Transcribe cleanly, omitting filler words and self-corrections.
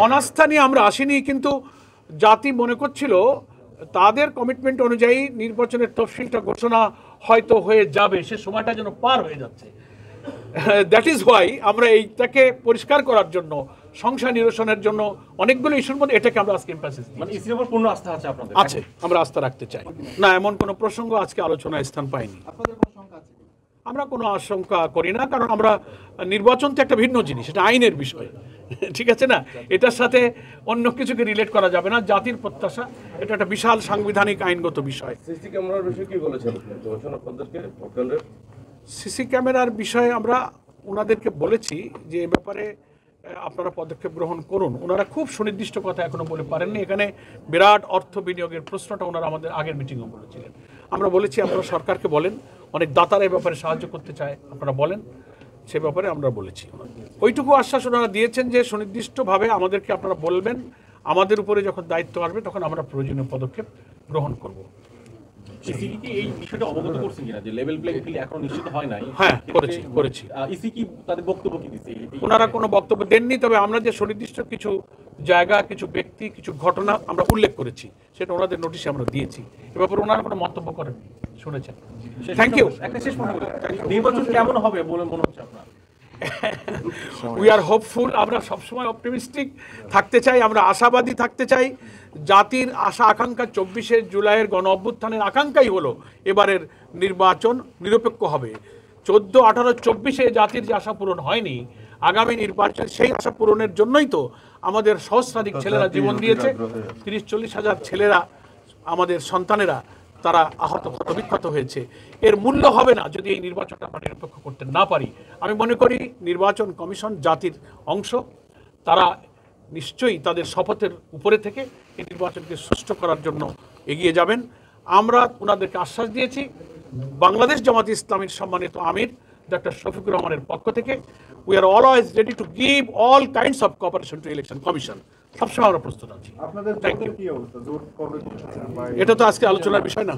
অনাস্থা নিয়ে আমরা আসিনি, কিন্তু জাতি মনে করছিল তাদের কমিটমেন্ট অনুযায়ী নির্বাচনের তফসিলটা ঘোষণা হয়তো হয়ে যাবে, সে সময়টা যেন পার হয়ে যাচ্ছে। দ্যাট ইজ হোয়াই আমরা এইটাকে পরিষ্কার করার জন্য, সংশয় নিরসনের জন্য অনেকগুলো ইস্যুর মধ্যে এটাকে আমরা আজকে এমফাসিস দিই। মানে ইসির উপর পূর্ণ আস্থা আছে আপনাদের? আছে, আমরা আস্থা রাখতে চাই। না, এমন কোনো প্রসঙ্গ আজকে আলোচনায় স্থান পায়নি। আমরা কোনো আশঙ্কা করি না, কারণ আমরা নির্বাচন তো একটা ভিন্ন জিনিস, এটা আইনের বিষয়, ঠিক আছে না? এটার সাথে অন্য কিছুকে রিলেট করা যাবে না। জাতির প্রত্যাশা এটা একটা বিশাল সাংবিধানিক আইনগত বিষয়। সিসি ক্যামেরার বিষয়ে কি বলেছেন আপনাদেরকে? সিসি ক্যামেরার বিষয়ে আমরা ওনাদেরকে বলেছি যে এ ব্যাপারে আপনারা পদক্ষেপ গ্রহণ করুন। ওনারা খুব সুনির্দিষ্ট কথা এখনো বলে পারেননি। এখানে বিরাট অর্থ বিনিয়োগের প্রশ্নটা ওনারা আমাদের আগের মিটিংও বলেছিলেন। আমরা বলেছি আপনারা সরকারকে বলেন, অনেক দাতারা এ ব্যাপারে সাহায্য করতে চায়, আপনারা বলেন, সে ব্যাপারে আমরা বলেছি। ওইটুকু আশ্বাস ওনারা দিয়েছেন যে সুনির্দিষ্টভাবে আমাদেরকে আপনারা বলবেন, আমাদের উপরে যখন দায়িত্ব আসবে তখন আমরা প্রয়োজনীয় পদক্ষেপ গ্রহণ করব। ইসি কি এই বিষয়টা অবগত করছেন কিনা যে লেভেল প্লেইং ফিল্ড এখনো নিশ্চিত হয় নাই? হ্যাঁ, করেছি। ইসি কি তাদের বক্তব্য কি দিচ্ছে? ওনারা কোনো বক্তব্য দেননি, তবে আমরা যে সুনির্দিষ্ট কিছু জায়গা, কিছু ব্যক্তি, কিছু ঘটনা আমরা উল্লেখ করেছি, সেটা ওনাদের নোটিশে আমরা দিয়েছি। এ ব্যাপারে ওনারা কোনো মন্তব্য করেননি, শুনেছেন। Thank you. একটা শেষ প্রশ্ন, নির্বাচন কেমন হবে বলে মনে হচ্ছে আপনার? We are hopeful. আমরা সবসময় অপটিমিস্টিক থাকতে চাই, আমরা আশাবাদী থাকতে চাই। জাতির আশা আকাঙ্ক্ষা 24শে জুলাইয়ের গণ অভ্যুত্থানের আকাঙ্ক্ষাই হলো এবারের নির্বাচন নিরপেক্ষ হবে। 14, 18, 24-এ জাতির যে আশা পূরণ হয়নি, আগামী নির্বাচন সেই আশা পূরণের জন্যই তো আমাদের সহস্রাধিক ছেলেরা জীবন দিয়েছে। 30-40 হাজার ছেলেরা, আমাদের সন্তানেরা, তারা আহত ক্ষতবিক্ষত হয়েছে। এর মূল্য হবে না যদি এই নির্বাচনটা আমরা নিরপেক্ষ করতে না পারি। আমি মনে করি নির্বাচন কমিশন জাতির অংশ, তারা নিশ্চয়ই তাদের শপথের উপরে থেকে এই নির্বাচনকে সুষ্ঠু করার জন্য এগিয়ে যাবেন। আমরা ওনাদেরকে আশ্বাস দিয়েছি। বাংলাদেশ জামাত ইসলামীর সম্মানিত আমির ডক্টর শফিকুর রহমানের পক্ষ থেকে we are always ready to give all kinds of cooperation to election commission. সবসময় আমরা প্রস্তুত আছি। Thank you. এটা তো আজকে আলোচনার বিষয় না।